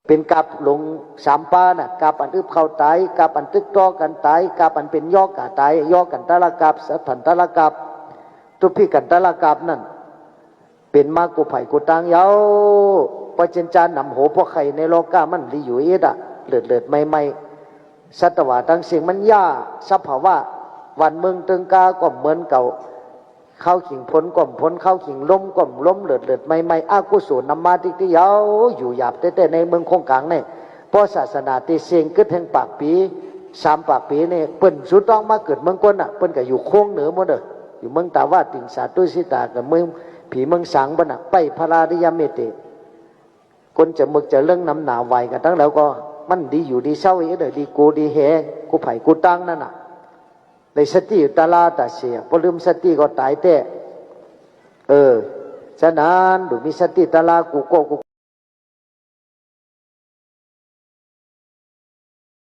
เป็นกับหลงสามป้าน่ะกับอันอึบเข้าตายกับอันตึกตอกันตายกับอันเป็นยอกกะตายยอกกันตะละกับสัทันตะละกับตุพี่กันตะละกับนั่นเป็นมากุไผ่กุตังเยาปะเจนจานนำโหพวกไข่ในโลกามันลีอยู่เอ็ดอะเลือดเลือดไม่สัตวะทั้งสิ่งมันย่าสัพพาวะวันเมืองตึงกาก็เหมือนเก่าเข้าขิงพ้นก่อมพ้นเข้าขิงล้มก่อมล้มเลือดเลือดไม่อากุศลนำมาติที่เยาอยู่หยาบแต่ในเมืองคงกลางเนี่ยเพราะศาสนาที่เสียงกึศแห่งปากปีสามปากปีเนี่ยเปิ้นสุดต้องมาเกิดเมืองก้นอ่ะเปิ้นก็อยู่โค้งเหนือหมดเลยอยู่เมืองตาว่าติงสาตุสิตากับเมืองผีเมืองสังบ้านอ่ะไปพระราดิยาเมเตคนจะมึกจะเรื่องน้ำหนาไหวกันทั้งแล้วก็มันดีอยู่ดีเศร้าอีกเลยดีกูดีเฮกูไผ่กูตั้งนั่นน่ะเลยสติตาลาตาเสียพอลืมสติก็ตายแต่ฉะนั้นดูมีสติตาลากูโกกู